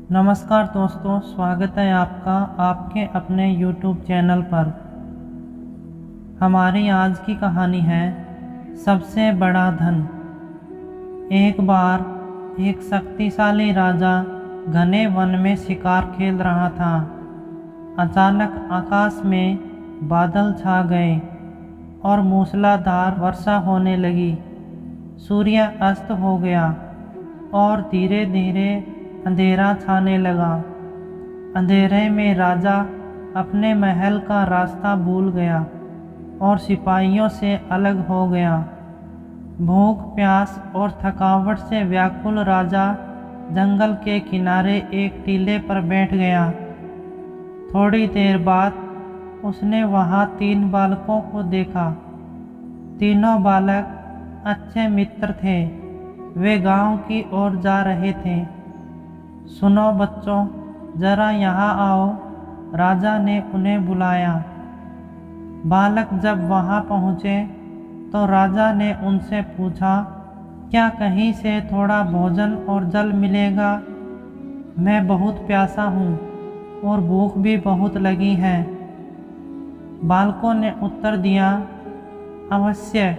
नमस्कार दोस्तों, स्वागत है आपका आपके अपने YouTube चैनल पर। हमारी आज की कहानी है सबसे बड़ा धन। एक बार एक शक्तिशाली राजा घने वन में शिकार खेल रहा था। अचानक आकाश में बादल छा गए और मूसलाधार वर्षा होने लगी। सूर्य अस्त हो गया और धीरे धीरे अंधेरा छाने लगा। अंधेरे में राजा अपने महल का रास्ता भूल गया और सिपाहियों से अलग हो गया। भूख, प्यास और थकावट से व्याकुल राजा जंगल के किनारे एक टीले पर बैठ गया। थोड़ी देर बाद उसने वहां 3 बालकों को देखा। तीनों बालक अच्छे मित्र थे। वे गांव की ओर जा रहे थे। सुनो बच्चों, जरा यहाँ आओ, राजा ने उन्हें बुलाया। बालक जब वहाँ पहुँचे तो राजा ने उनसे पूछा, क्या कहीं से थोड़ा भोजन और जल मिलेगा? मैं बहुत प्यासा हूँ और भूख भी बहुत लगी है। बालकों ने उत्तर दिया, अवश्य,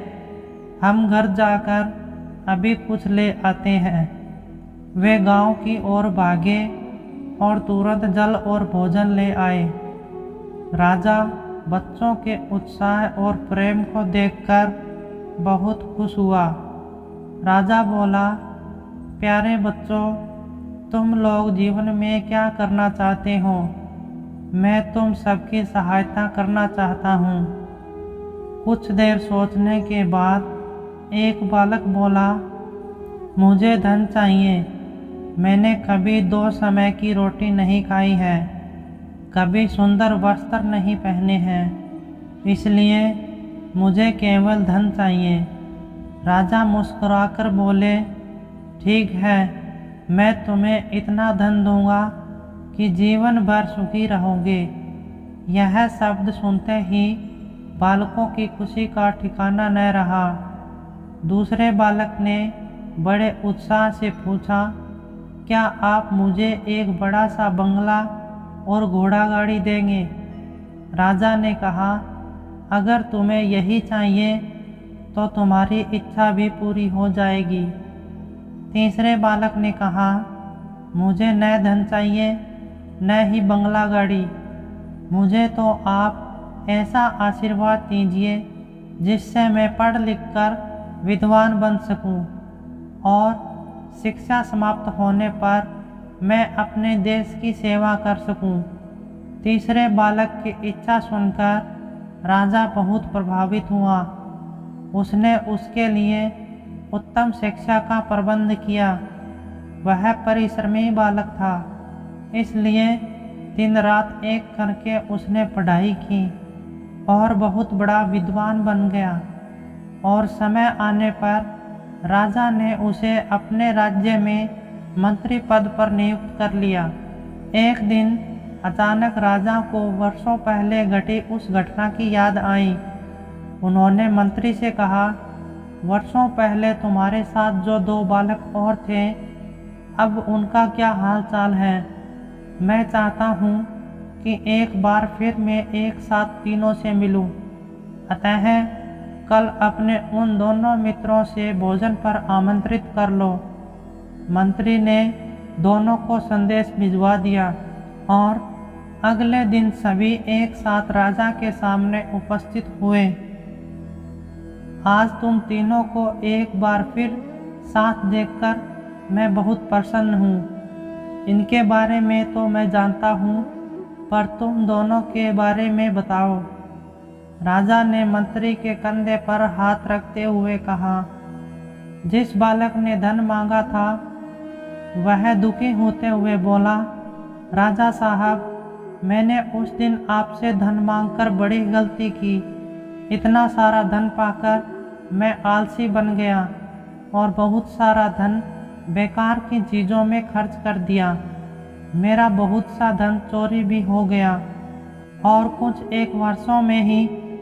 हम घर जाकर अभी कुछ ले आते हैं। वे गांव की ओर भागे और तुरंत जल और भोजन ले आए। राजा बच्चों के उत्साह और प्रेम को देखकर बहुत खुश हुआ। राजा बोला, प्यारे बच्चों, तुम लोग जीवन में क्या करना चाहते हो? मैं तुम सबकी सहायता करना चाहता हूँ। कुछ देर सोचने के बाद एक बालक बोला, मुझे धन चाहिए। मैंने कभी 2 समय की रोटी नहीं खाई है, कभी सुंदर वस्त्र नहीं पहने हैं, इसलिए मुझे केवल धन चाहिए। राजा मुस्कुराकर बोले, ठीक है, मैं तुम्हें इतना धन दूंगा कि जीवन भर सुखी रहोगे। यह शब्द सुनते ही बालकों की खुशी का ठिकाना न रहा। दूसरे बालक ने बड़े उत्साह से पूछा, क्या आप मुझे एक बड़ा सा बंगला और घोड़ा गाड़ी देंगे? राजा ने कहा, अगर तुम्हें यही चाहिए तो तुम्हारी इच्छा भी पूरी हो जाएगी। तीसरे बालक ने कहा, मुझे न धन चाहिए न ही बंगला गाड़ी, मुझे तो आप ऐसा आशीर्वाद दीजिए जिससे मैं पढ़ लिख कर विद्वान बन सकूं और शिक्षा समाप्त होने पर मैं अपने देश की सेवा कर सकूं। तीसरे बालक की इच्छा सुनकर राजा बहुत प्रभावित हुआ। उसने उसके लिए उत्तम शिक्षा का प्रबंध किया। वह परिश्रमी बालक था, इसलिए दिन रात एक करके उसने पढ़ाई की और बहुत बड़ा विद्वान बन गया। और समय आने पर राजा ने उसे अपने राज्य में मंत्री पद पर नियुक्त कर लिया। एक दिन अचानक राजा को वर्षों पहले घटी उस घटना की याद आई। उन्होंने मंत्री से कहा, वर्षों पहले तुम्हारे साथ जो 2 बालक और थे, अब उनका क्या हाल चाल है? मैं चाहता हूँ कि एक बार फिर मैं एक साथ तीनों से मिलूँ। अतः कल अपने उन दोनों मित्रों से भोजन पर आमंत्रित कर लो। मंत्री ने दोनों को संदेश भिजवा दिया और अगले दिन सभी एक साथ राजा के सामने उपस्थित हुए। आज तुम तीनों को एक बार फिर साथ देखकर मैं बहुत प्रसन्न हूँ। इनके बारे में तो मैं जानता हूँ, पर तुम दोनों के बारे में बताओ। राजा ने मंत्री के कंधे पर हाथ रखते हुए कहा, जिस बालक ने धन मांगा था वह दुखी होते हुए बोला, राजा साहब, मैंने उस दिन आपसे धन मांगकर बड़ी गलती की। इतना सारा धन पाकर मैं आलसी बन गया और बहुत सारा धन बेकार की चीज़ों में खर्च कर दिया। मेरा बहुत सा धन चोरी भी हो गया और कुछ 1 वर्षों में ही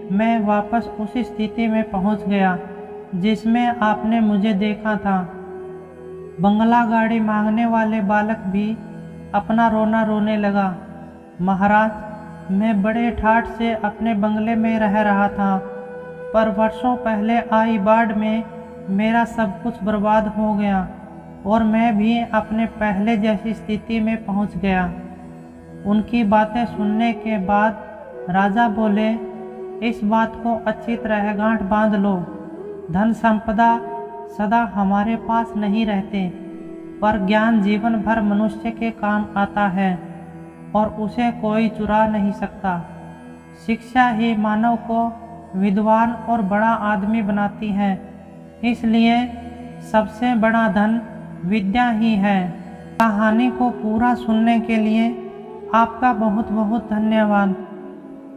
मैं वापस उसी स्थिति में पहुंच गया जिसमें आपने मुझे देखा था। बंगला गाड़ी मांगने वाले बालक भी अपना रोना रोने लगा। महाराज, मैं बड़े ठाठ से अपने बंगले में रह रहा था, पर वर्षों पहले आई बाढ़ में मेरा सब कुछ बर्बाद हो गया और मैं भी अपने पहले जैसी स्थिति में पहुंच गया। उनकी बातें सुनने के बाद राजा बोले, इस बात को अच्छी तरह गांठ बांध लो। धन संपदा सदा हमारे पास नहीं रहते, पर ज्ञान जीवन भर मनुष्य के काम आता है और उसे कोई चुरा नहीं सकता। शिक्षा ही मानव को विद्वान और बड़ा आदमी बनाती है, इसलिए सबसे बड़ा धन विद्या ही है। कहानी को पूरा सुनने के लिए आपका बहुत बहुत धन्यवाद।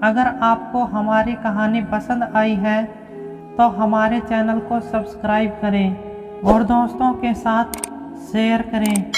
अगर आपको हमारी कहानी पसंद आई है तो हमारे चैनल को सब्सक्राइब करें और दोस्तों के साथ शेयर करें।